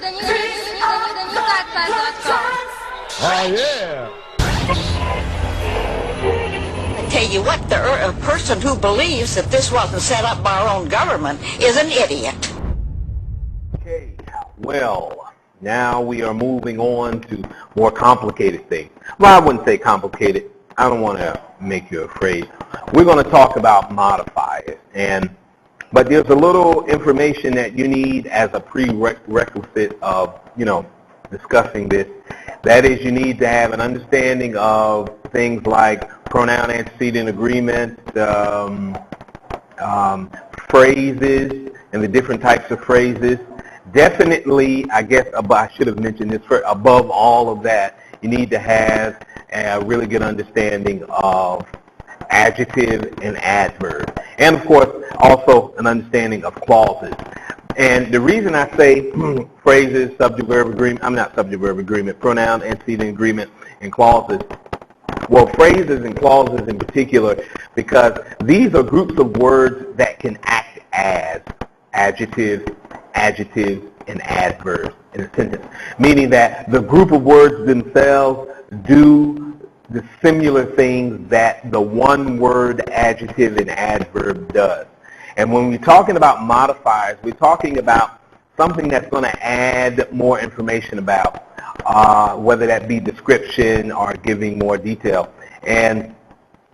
Oh, yeah. I tell you what, a person who believes that this wasn't set up by our own government is an idiot. Okay, well, now we are moving on to more complicated things. Well, I wouldn't say complicated. I don't want to make you afraid. We're going to talk about modifiers, but there's a little information that you need as a prerequisite of, discussing this. That is, you need to have an understanding of things like pronoun antecedent agreement, phrases, and the different types of phrases. Definitely, I guess I should have mentioned this, above all of that, you need to have a really good understanding of adjective and adverb. And of course, also an understanding of clauses. And the reason I say phrases, subject-verb agreement, pronoun, antecedent agreement, and clauses, well, phrases and clauses in particular, because these are groups of words that can act as adjectives, and adverbs in a sentence, meaning that the group of words themselves do the similar things that the one word adjective and adverb does. And when we're talking about modifiers, we're talking about something that's going to add more information about, whether that be description or giving more detail. And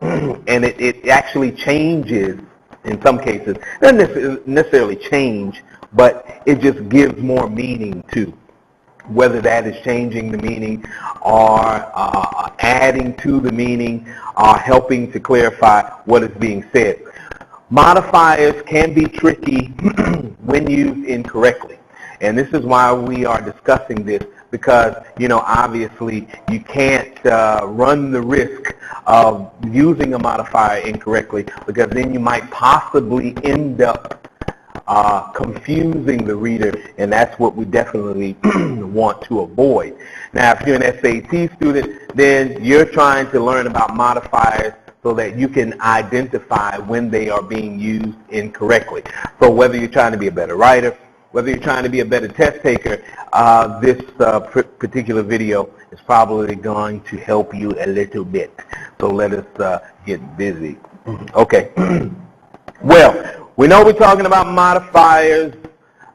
it actually changes in some cases. It doesn't necessarily change, but it just gives more meaning to, whether that is changing the meaning or adding to the meaning or helping to clarify what is being said. Modifiers can be tricky when used incorrectly. And this is why we are discussing this, because, obviously you can't run the risk of using a modifier incorrectly, because then you might possibly end up confusing the reader, and that's what we definitely want to avoid. Now, if you're an SAT student, then you're trying to learn about modifiers so that you can identify when they are being used incorrectly. So whether you're trying to be a better writer, whether you're trying to be a better test taker, this particular video is probably going to help you a little bit. So let us get busy. Okay. Well, we know we're talking about modifiers.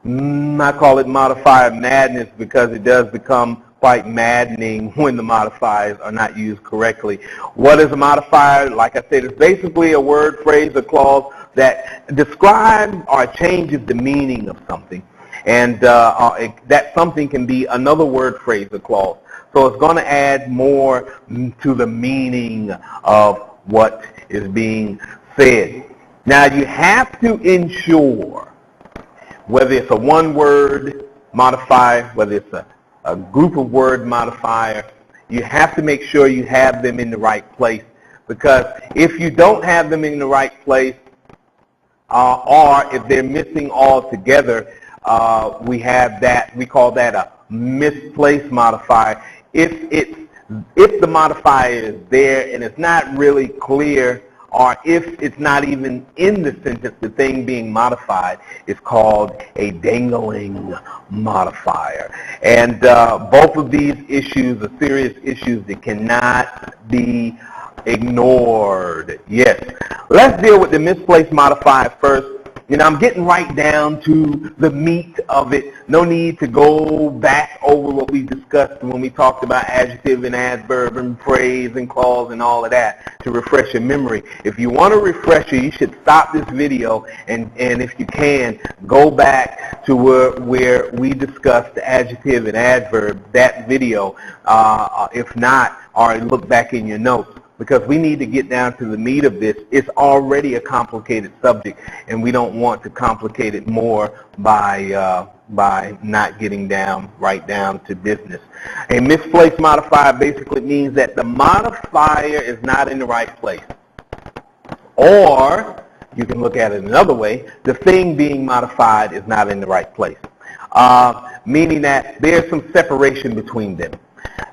I call it modifier madness because it does become quite maddening when the modifiers are not used correctly. What is a modifier? Like I said, it's basically a word, phrase, or clause that describes or changes the meaning of something. And that something can be another word, phrase, or clause. So it's going to add more to the meaning of what is being said. Now, you have to ensure, whether it's a one-word modifier, whether it's a group of word modifier, you have to make sure you have them in the right place. Because if you don't have them in the right place, or if they're missing altogether, we call that a misplaced modifier. If the modifier is there and it's not really clear, or if it's not even in the sentence, the thing being modified is called a dangling modifier. And both of these issues are serious issues that cannot be ignored. Yes. Let's deal with the misplaced modifier first. I'm getting right down to the meat of it. No need to go back over what we discussed when we talked about adjective and adverb and phrase and clause and all of that to refresh your memory. If you want a refresher, you should stop this video and if you can, go back to where we discussed the adjective and adverb, that video, if not, or look back in your notes. Because we need to get down to the meat of this. It's already a complicated subject, and we don't want to complicate it more by not getting right down to business. A misplaced modifier basically means that the modifier is not in the right place. Or, you can look at it another way, the thing being modified is not in the right place. Meaning that there's some separation between them.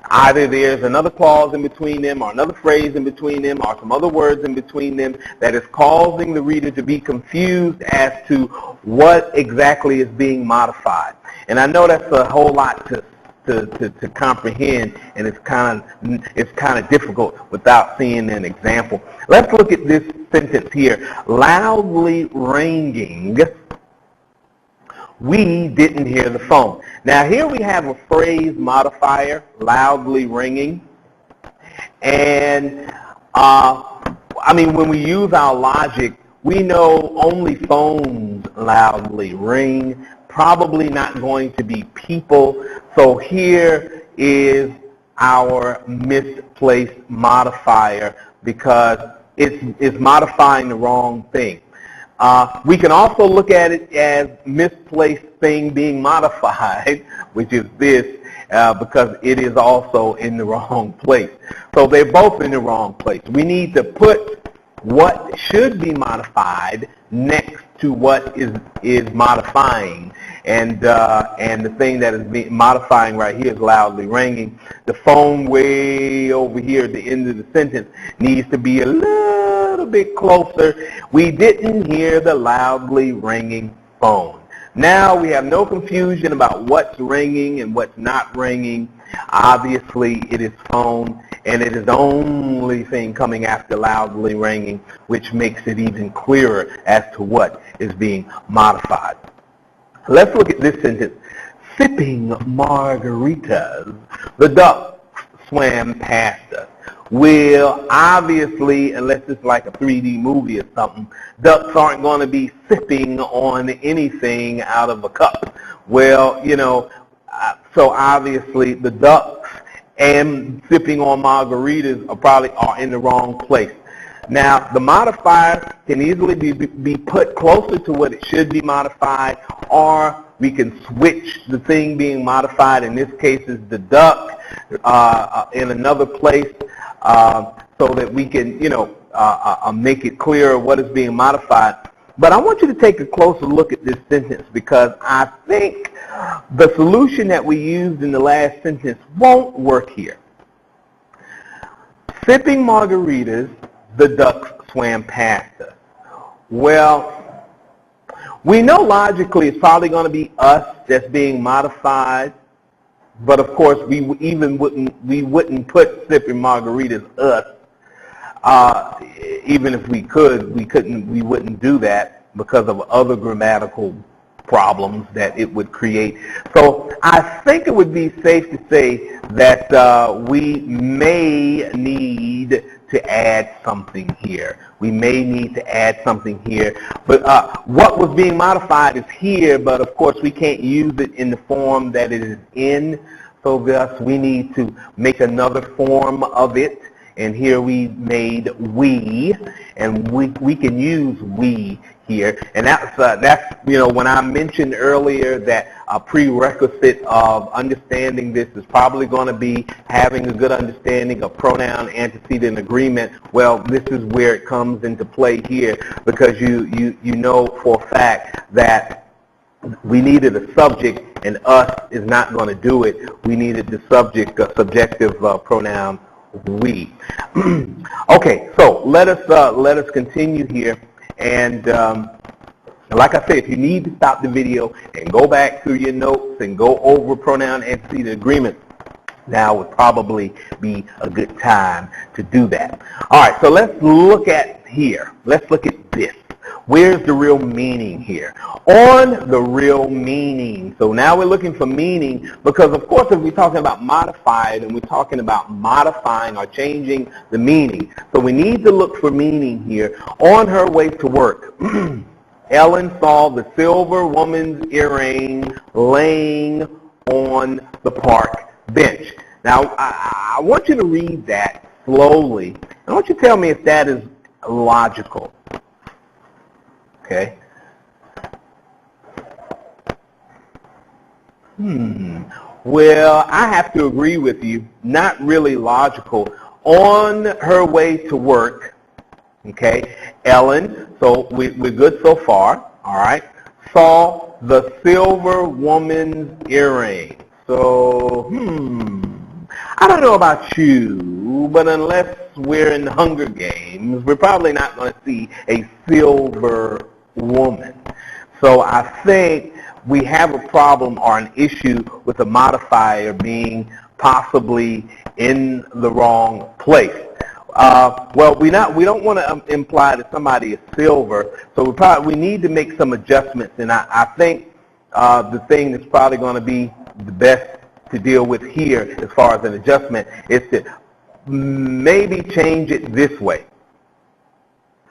Either there's another clause in between them or another phrase in between them or some other words in between them that is causing the reader to be confused as to what exactly is being modified. And I know that's a whole lot to comprehend, and it's kind of difficult without seeing an example. Let's look at this sentence here. Loudly ringing, we didn't hear the phone. Now here we have a phrase modifier, loudly ringing, and I mean, when we use our logic, we know only phones loudly ring, probably not going to be people. So here is our misplaced modifier because it's modifying the wrong thing. We can also look at it as misplaced thing being modified, which is this, because it is also in the wrong place. So they're both in the wrong place. We need to put what should be modified next to what is modifying. And the thing that is modifying right here is loudly ringing. The phone way over here at the end of the sentence needs to be a little bit closer. We didn't hear the loudly ringing phone. Now we have no confusion about what's ringing and what's not ringing. Obviously it is phone, and it is the only thing coming after loudly ringing, which makes it even clearer as to what is being modified. Let's look at this sentence. Sipping margaritas, the duck swam past us. Well, obviously, unless it's like a 3D movie or something, ducks aren't going to be sipping on anything out of a cup. Well, you know, so obviously the ducks and sipping on margaritas are in the wrong place. Now, the modifier can easily be put closer to what it should be modified, or we can switch the thing being modified. In this case, is the duck in another place, so that we can, you know, make it clearer what is being modified. But I want you to take a closer look at this sentence, because I think the solution that we used in the last sentence won't work here. Sipping margaritas, the ducks swam past us. Well, we know logically it's probably going to be us that's being modified, but of course we wouldn't put sipping margaritas us. Even if we could, we wouldn't do that because of other grammatical problems that it would create. So I think it would be safe to say that we may need to add something here. We may need to add something here. But what was being modified is here, but of course we can't use it in the form that it is in. So thus we need to make another form of it. And here we made we, and we can use we here. And that's you know, when I mentioned earlier that a prerequisite of understanding this is probably going to be having a good understanding of pronoun antecedent agreement. Well, this is where it comes into play here, because you know for a fact that we needed a subject, and us is not going to do it. We needed the subject, subjective pronoun we. Okay, so let us continue here, and like I said, if you need to stop the video and go back through your notes and go over pronoun antecedent agreement, now would probably be a good time to do that. All right, so let's look at here. Let's look at this. Where's the real meaning here? On the real meaning. So now we're looking for meaning, because of course if we're talking about modified and we're talking about modifying or changing the meaning, so we need to look for meaning here. On her way to work, Ellen saw the silver woman's earring laying on the park bench. Now I want you to read that slowly. I want you to tell me if that is logical. Okay. Well, I have to agree with you. Not really logical. On her way to work, okay, Ellen, so we're good so far, all right, saw the silver woman's earring. So, I don't know about you, but unless we're in the Hunger Games, we're probably not going to see a silver woman. So I think we have a problem or an issue with a modifier being possibly in the wrong place. Well, we don't want to imply that somebody is silver, so we need to make some adjustments, and I think the thing that's probably going to be the best to deal with here as far as an adjustment is to maybe change it this way.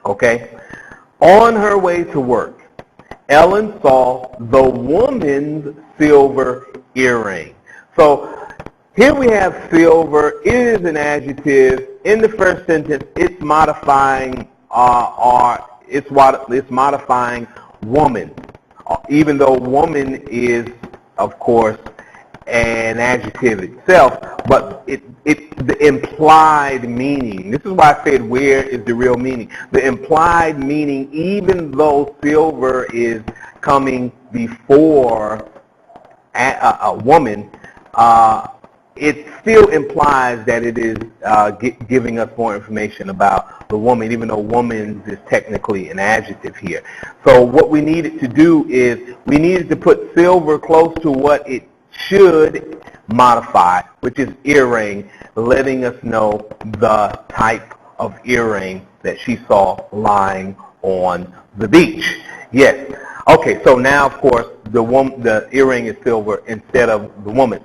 Okay? On her way to work, Ellen saw the woman's silver earring. So here we have silver. It is an adjective. In the first sentence, it's modifying it's modifying woman, even though woman is, of course, an adjective itself, but the implied meaning. This is why I said where is the real meaning. The implied meaning, even though silver is coming before a woman, it still implies that it is giving us more information about the woman, even though woman is technically an adjective here. So what we needed to do is we needed to put silver close to what it should modify, which is earring, letting us know the type of earring that she saw lying on the beach. Yes. Okay, so now, of course, the earring is silver instead of the woman.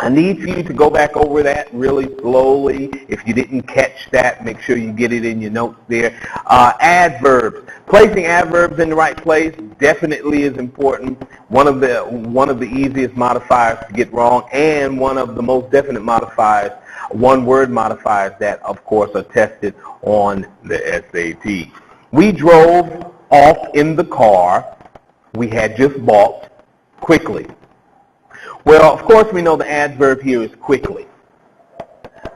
I need for you to go back over that really slowly. If you didn't catch that, make sure you get it in your notes there. Adverbs. Placing adverbs in the right place definitely is important. One of the easiest modifiers to get wrong, and one of the most definite modifiers, one-word modifiers that, of course, are tested on the SAT. We drove off in the car we had just bought quickly. Well, of course, we know the adverb here is quickly.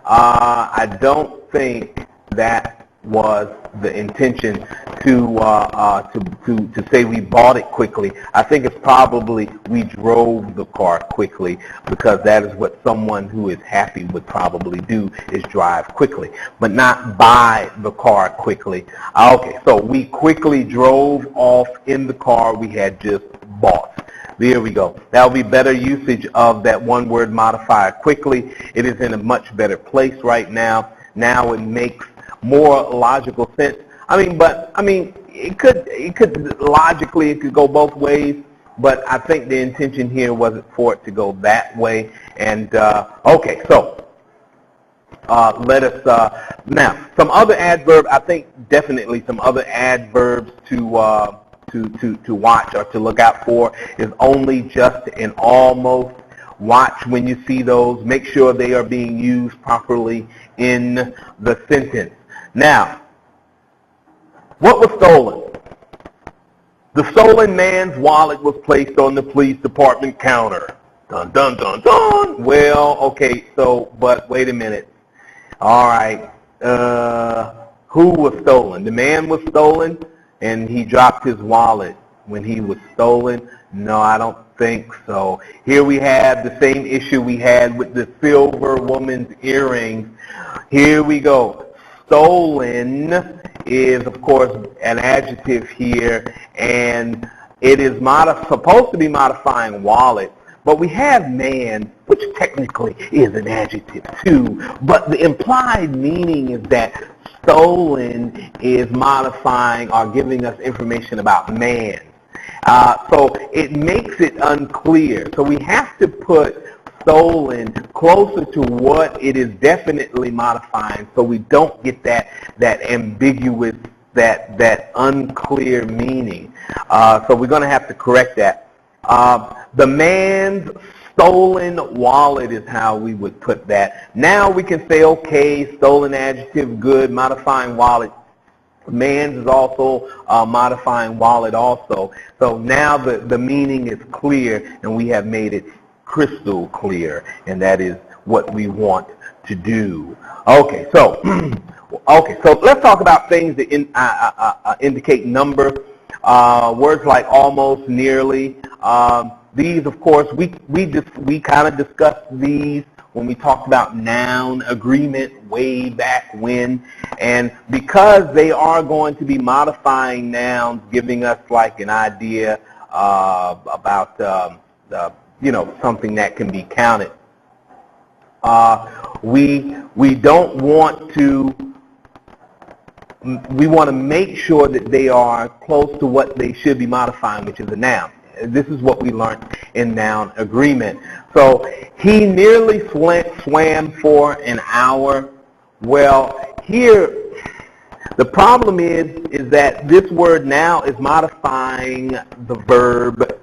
I don't think that was the intention to say we bought it quickly. I think it's probably we drove the car quickly, because that is what someone who is happy would probably do, is drive quickly, but not buy the car quickly. Okay, so we quickly drove off in the car we had just bought. There we go. That will be better usage of that one-word modifier, quickly. It is in a much better place right now. Now it makes more logical sense. It could logically, it could go both ways, but I think the intention here wasn't for it to go that way. And okay, so let us now some other adverbs. I think definitely some other adverbs to watch or to look out for is only, just, and almost. Watch when you see those. Make sure they are being used properly in the sentence. Now, what was stolen? The stolen man's wallet was placed on the police department counter. Dun, dun, dun, dun. Well, okay, so, but wait a minute. All right. Who was stolen? The man was stolen, and he dropped his wallet when he was stolen? No, I don't think so. Here we have the same issue we had with the silver woman's earrings. Here we go. Stolen is, of course, an adjective here, and it is supposed to be modifying wallet. But we have man, which technically is an adjective too, but the implied meaning is that stolen is modifying or giving us information about man. So it makes it unclear. So we have to put stolen closer to what it is definitely modifying, so we don't get that ambiguous, that unclear meaning. So we're going to have to correct that. The man's stolen wallet is how we would put that. Now we can say, okay, stolen adjective, good, modifying wallet. Man's is also modifying wallet also. So now the meaning is clear, and we have made it crystal clear, and that is what we want to do. Okay, so let's talk about things that indicate number. Words like almost, nearly. These, of course, we kind of discussed these when we talked about noun agreement way back when. And because they are going to be modifying nouns, giving us like an idea something that can be counted. We don't want to. We want to make sure that they are close to what they should be modifying, which is a noun. This is what we learned in noun agreement. So he nearly swam for an hour. Well, here the problem is that this word now is modifying the verb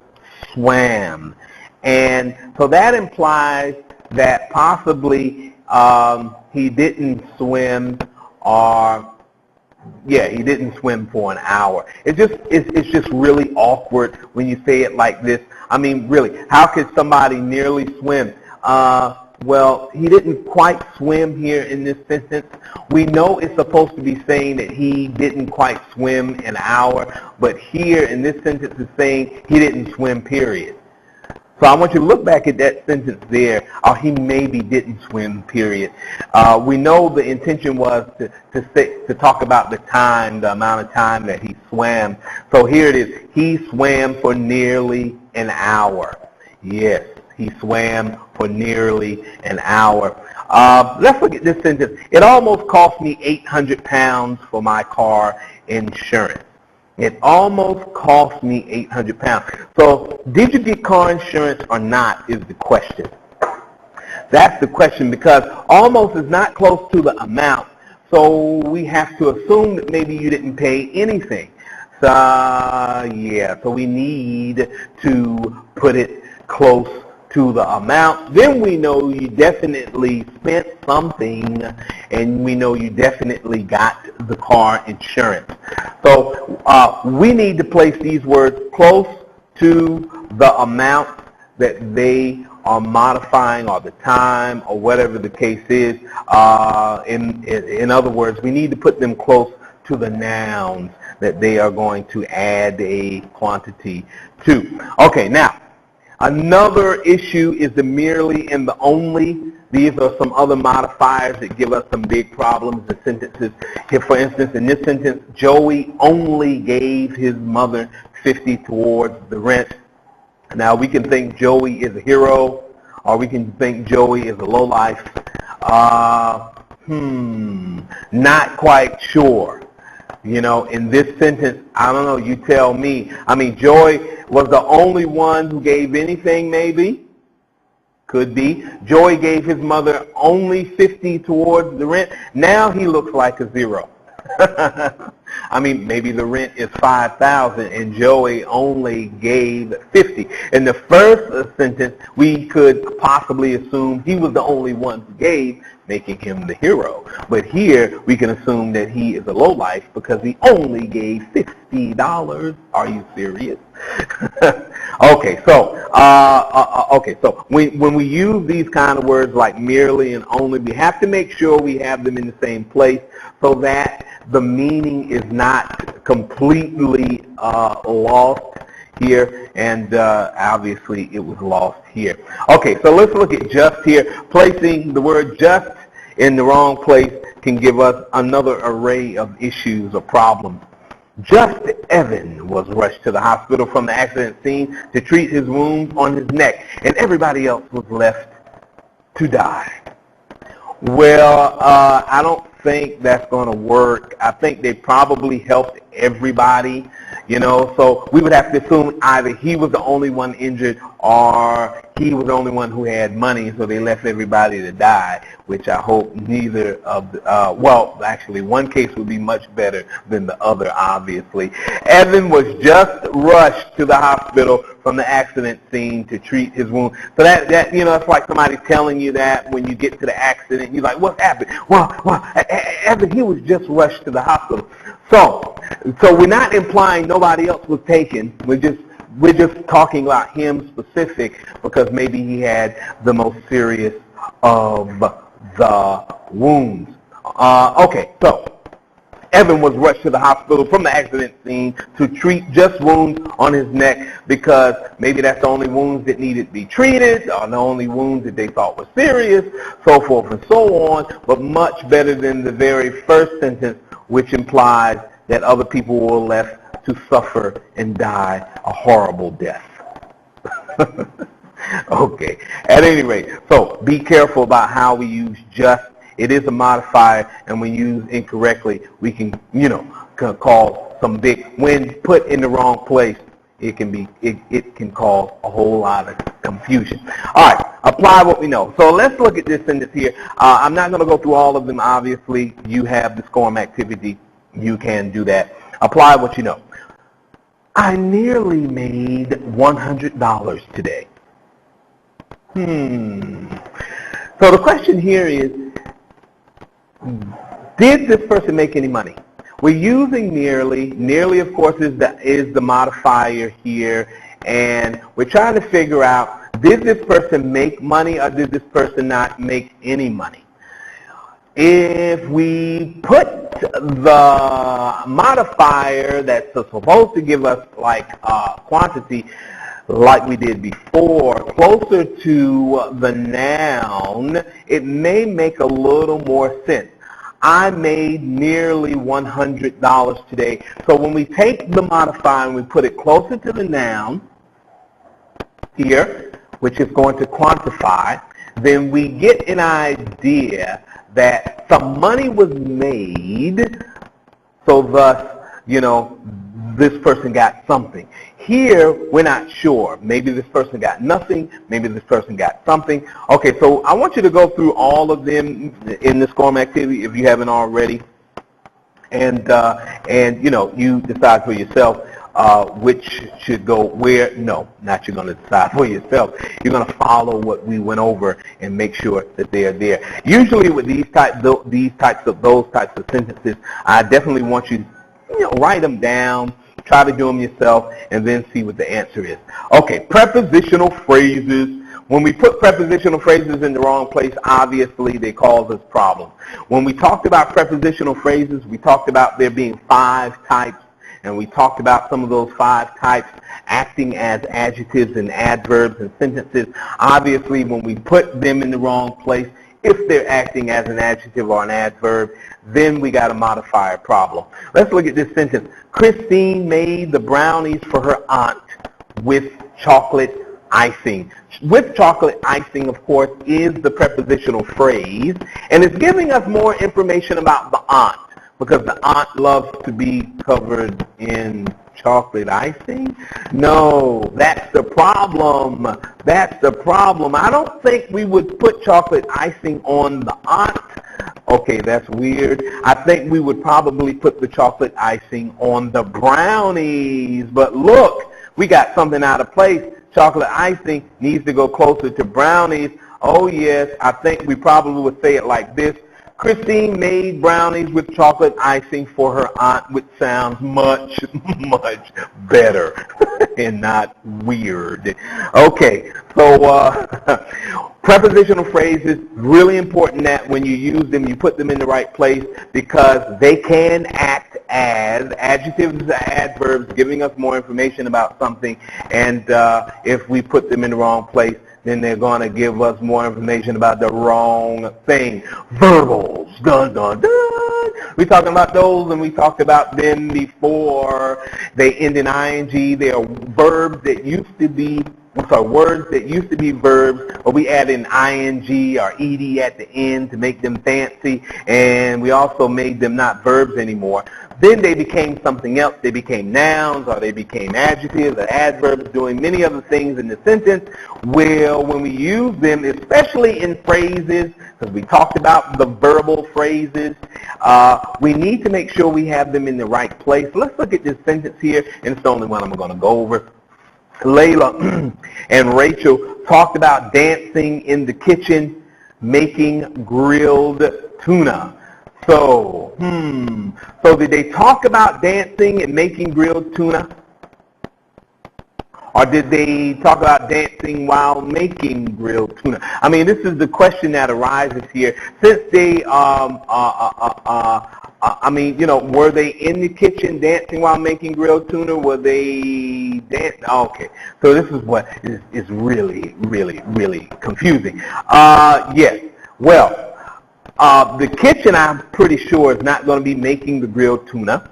swam, and so that implies that possibly he didn't swim, he didn't swim for an hour. It's just really awkward when you say it like this. I mean, really, how could somebody nearly swim? Well, he didn't quite swim here in this sentence. We know it's supposed to be saying that he didn't quite swim an hour, but here in this sentence it's saying he didn't swim, period. So I want you to look back at that sentence there. He maybe didn't swim, period. We know the intention was to talk about the time, the amount of time that he swam. So here it is. He swam for nearly an hour. Yes, he swam for nearly an hour. Let's look at this sentence. It almost cost me 800 pounds for my car insurance. It almost cost me 800 pounds. So did you get car insurance or not is the question. That's the question, because almost is not close to the amount. So we have to assume that maybe you didn't pay anything. So we need to put it close to the amount. Then we know you definitely spent something, and we know you definitely got the car insurance. So we need to place these words close to the amount that they are modifying, or the time, or whatever the case is. In other words, we need to put them close to the nouns that they are going to add a quantity to. Okay, now, another issue is the merely and the only. These are some other modifiers that give us some big problems in sentences. Here, for instance, in this sentence, Joey only gave his mother $50 towards the rent. Now, we can think Joey is a hero, or we can think Joey is a lowlife. Not quite sure. In this sentence, I don't know, you tell me. I mean, Joey was the only one who gave anything, maybe. Could be. Joey gave his mother only $50 towards the rent. Now he looks like a zero. I mean, maybe the rent is $5,000 and Joey only gave $50. In the first sentence, we could possibly assume he was the only one who gave, making him the hero. But here, we can assume that he is a lowlife because he only gave $50. Are you serious? Okay, so when we use these kind of words like merely and only, we have to make sure we have them in the same place so that the meaning is not completely lost here, and obviously it was lost here. Okay, so let's look at just here. Placing the word just in the wrong place can give us another array of issues or problems. Just Evan was rushed to the hospital from the accident scene to treat his wounds on his neck, and everybody else was left to die. Well, I don't think that's going to work. I think they probably helped everybody, so we would have to assume either he was the only one injured or he was the only one who had money, so they left everybody to die, which I hope neither of the, actually one case would be much better than the other, obviously. Evan was just rushed to the hospital from the accident scene to treat his wound. So that it's like somebody telling you that when you get to the accident, you're like, what happened? Well, Evan, he was just rushed to the hospital. So we're not implying nobody else was taken. We're just talking about him specific because maybe he had the most serious of the wounds. Okay, so Evan was rushed to the hospital from the accident scene to treat just wounds on his neck because maybe that's the only wounds that needed to be treated or the only wounds that they thought were serious, so forth and so on, but much better than the very first sentence, which implies that other people were left to suffer and die a horrible death. Okay, at any rate, so be careful about how we use just. It is a modifier, and when used incorrectly, we can, can cause some big, when put in the wrong place, it can cause a whole lot of confusion. All right, apply what we know. So let's look at this sentence here. I'm not going to go through all of them. Obviously, you have the SCORM activity. You can do that. Apply what you know. I nearly made $100 today. So the question here is, did this person make any money? We're using nearly. Nearly, of course, is the modifier here, and we're trying to figure out, did this person make money or did this person not make any money? If we put the modifier that's supposed to give us like quantity, like we did before, closer to the noun, it may make a little more sense. I made nearly $100 today. So when we take the modifier and we put it closer to the noun here, which is going to quantify, then we get an idea that some money was made, so thus, this person got something. Here, we're not sure. Maybe this person got nothing. Maybe this person got something. Okay, so I want you to go through all of them in the SCORM activity if you haven't already. And you decide for yourself which should go where. No, not you're going to decide for yourself. You're going to follow what we went over and make sure that they are there. Usually with those types of sentences, I definitely want you to write them down. Try to do them yourself, and then see what the answer is. Okay, prepositional phrases. When we put prepositional phrases in the wrong place, obviously they cause us problems. When we talked about prepositional phrases, we talked about there being 5 types, and we talked about some of those 5 types acting as adjectives and adverbs and sentences. Obviously, when we put them in the wrong place, if they're acting as an adjective or an adverb, then we got a modifier problem. Let's look at this sentence. Christine made the brownies for her aunt with chocolate icing. With chocolate icing, of course, is the prepositional phrase, and it's giving us more information about the aunt, because the aunt loves to be covered in chocolate icing? No, that's the problem. That's the problem. I don't think we would put chocolate icing on the aunt. Okay, that's weird. I think we would probably put the chocolate icing on the brownies. But look, we got something out of place. Chocolate icing needs to go closer to brownies. Oh yes, I think we probably would say it like this. Christine made brownies with chocolate icing for her aunt, which sounds much, much better and not weird. Okay, so prepositional phrases, really important that when you use them, you put them in the right place, because they can act as adjectives or adverbs, giving us more information about something, and if we put them in the wrong place, then they're going to give us more information about the wrong thing. Verbals. Dun, dun, dun. We're talking about those, and we talked about them before. They end in ing. They are verbs that used to be, words that used to be verbs, but we add an ing or ed at the end to make them fancy, and we also made them not verbs anymore. Then they became something else. They became nouns, or they became adjectives or adverbs, doing many other things in the sentence. Well, when we use them, especially in phrases, because we talked about the verbal phrases, we need to make sure we have them in the right place. Let's look at this sentence here, and it's the only one I'm going to go over. Layla and Rachel talked about dancing in the kitchen, making grilled tuna. So did they talk about dancing and making grilled tuna? Or did they talk about dancing while making grilled tuna? I mean, this is the question that arises here. Since they, were they in the kitchen dancing while making grilled tuna? Were they dancing? Okay, so this is what is really, really, really confusing. Yes, well, the kitchen, I'm pretty sure, is not going to be making the grilled tuna.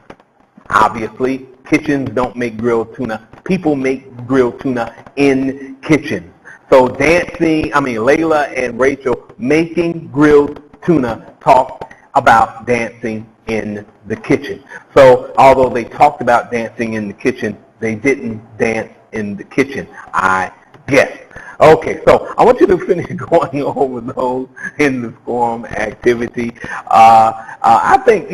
Obviously, Kitchens don't make grilled tuna. People make grilled tuna in kitchens. So Layla and Rachel making grilled tuna talk about dancing in the kitchen. So although they talked about dancing in the kitchen, they didn't dance in the kitchen, I guess. Okay, so I want you to finish going over those in the SCORM activity. I think,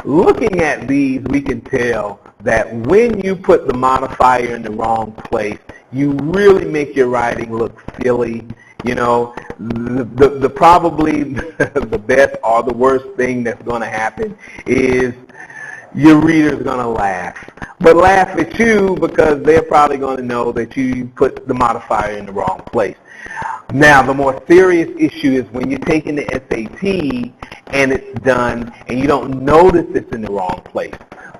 looking at these, we can tell that when you put the modifier in the wrong place, you really make your writing look silly. The probably the best or the worst thing that's going to happen is your reader's going to laugh. But laugh at you because they're probably going to know that you put the modifier in the wrong place. Now, the more serious issue is when you're taking the SAT and it's done and you don't notice it's in the wrong place.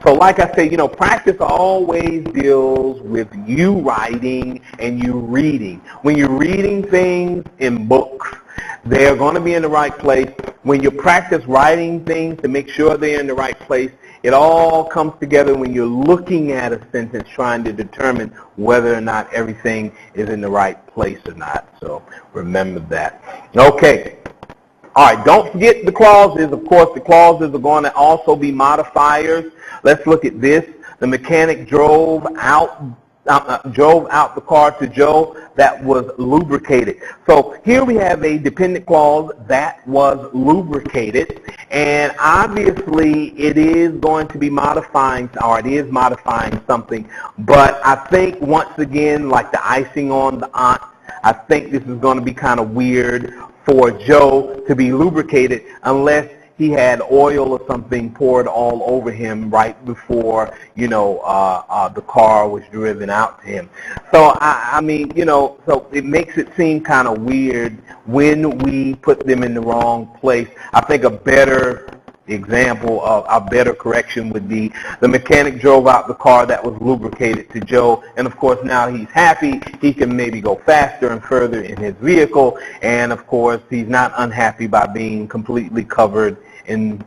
So like I say, practice always deals with you writing and you reading. When you're reading things in books, they're going to be in the right place. When you practice writing things to make sure they're in the right place, it all comes together when you're looking at a sentence trying to determine whether or not everything is in the right place or not. So remember that. Okay. All right, don't forget the clauses. Of course, the clauses are going to also be modifiers. Let's look at this. The mechanic drove out the car to Joe that was lubricated. So here we have a dependent clause that was lubricated, and obviously it is going to be modifying, or it is modifying something, but I think once again, like the icing on the aunt, I think this is going to be kind of weird for Joe to be lubricated unless he had oil or something poured all over him right before, the car was driven out to him. So, so it makes it seem kind of weird when we put them in the wrong place. I think a better example of a better correction would be the mechanic drove out the car that was lubricated to Joe, and of course now he's happy. He can maybe go faster and further in his vehicle, and of course he's not unhappy by being completely covered in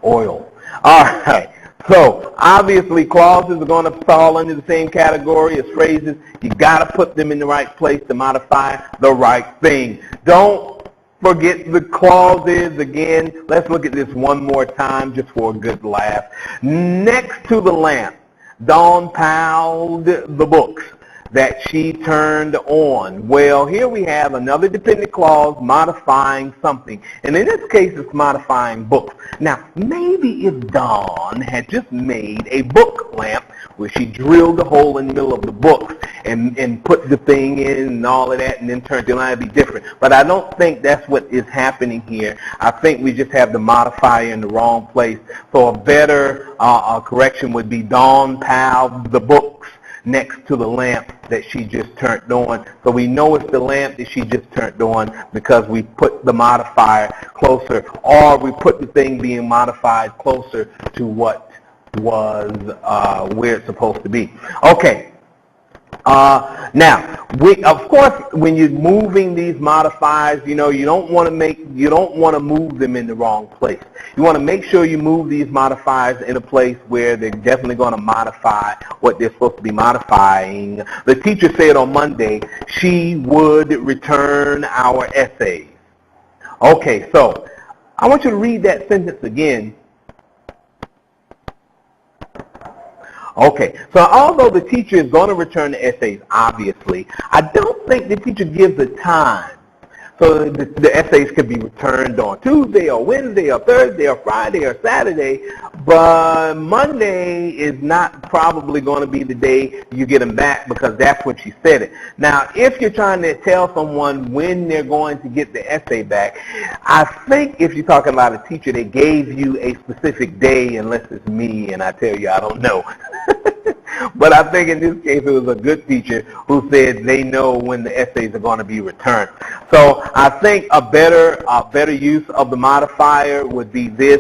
oil. All right. So obviously clauses are going to fall under the same category as phrases. You got to put them in the right place to modify the right thing. Don't forget the clauses. Again, let's look at this one more time just for a good laugh. Next to the lamp, Dawn piled the books that she turned on. Well, here we have another dependent clause modifying something. And in this case, it's modifying books. Now, maybe if Dawn had just made a book lamp where she drilled a hole in the middle of the books and put the thing in and all of that and then turned it on, it'd be different. But I don't think that's what is happening here. I think we just have the modifier in the wrong place. So a better correction would be Dawn piled the books next to the lamp that she just turned on. So we know it's the lamp that she just turned on because we put the modifier closer, or we put the thing being modified closer to what was where it's supposed to be. Okay. Now, of course, when you're moving these modifiers, you don't want to move them in the wrong place. You want to make sure you move these modifiers in a place where they're definitely going to modify what they're supposed to be modifying. The teacher said on Monday she would return our essays. Okay, so I want you to read that sentence again. Okay, so although the teacher is going to return the essays, obviously, I don't think the teacher gives a time. So the essays could be returned on Tuesday or Wednesday or Thursday or Friday or Saturday, but Monday is not probably going to be the day you get them back because that's when she said it. Now, if you're trying to tell someone when they're going to get the essay back, I think if you're talking about a teacher, they gave you a specific day, unless it's me and I tell you I don't know. But I think in this case it was a good teacher who said they know when the essays are going to be returned. So I think a better use of the modifier would be this.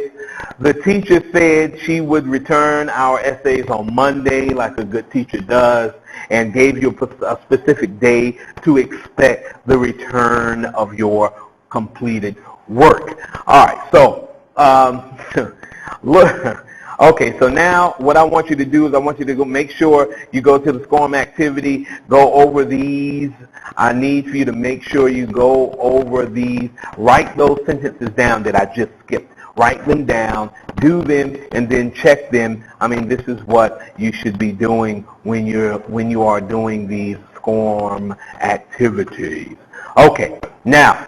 The teacher said she would return our essays on Monday, like a good teacher does, and gave you a specific day to expect the return of your completed work. All right, so look. Okay, so now what I want you to do is I want you to go make sure you go to the SCORM activity, go over these. I need for you to make sure you go over these, write those sentences down that I just skipped. Write them down, do them, and then check them. I mean, this is what you should be doing when you are doing these SCORM activities. Okay, now,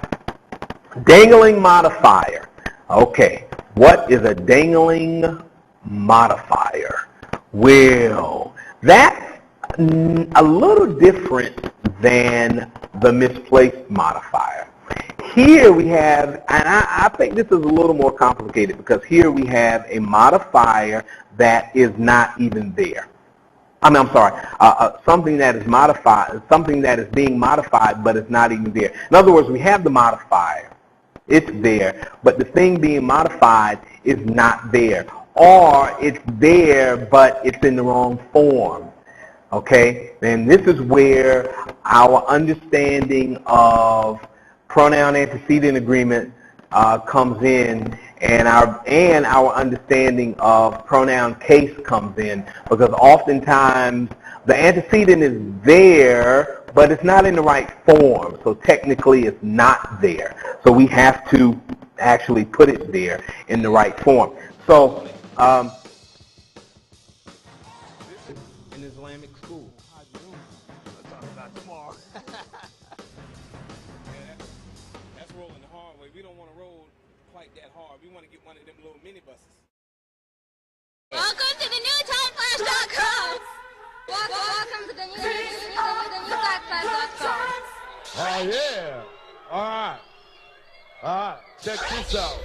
dangling modifier. Okay, what is a dangling modifier? Well, that's a little different than the misplaced modifier. Here we have, and I think this is a little more complicated because here we have a modifier that is not even there. I'm sorry, something that is modified, something that is being modified but it's not even there. In other words, we have the modifier. It's there, but the thing being modified is not there. Or it's there, but it's in the wrong form. Okay? And this is where our understanding of pronoun antecedent agreement comes in, and our understanding of pronoun case comes in, because oftentimes the antecedent is there, but it's not in the right form. So technically it's not there. So we have to actually put it there in the right form. So this is an Islamic school. We'll talk about tomorrow. That's rolling the hard way. We don't want to roll quite that hard. We want to get one of them little minibuses. Welcome to the newtimeflash.com. Welcome to the newtimeflash.com. Oh yeah. All right. Check this out.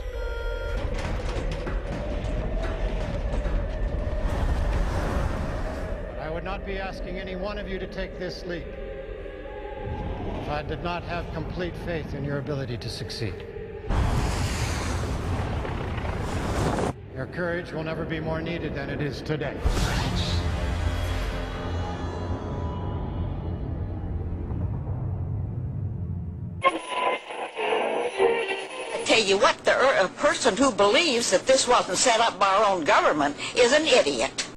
I would not be asking any one of you to take this leap if I did not have complete faith in your ability to succeed. Your courage will never be more needed than it is today. I tell you what, a person who believes that this wasn't set up by our own government is an idiot.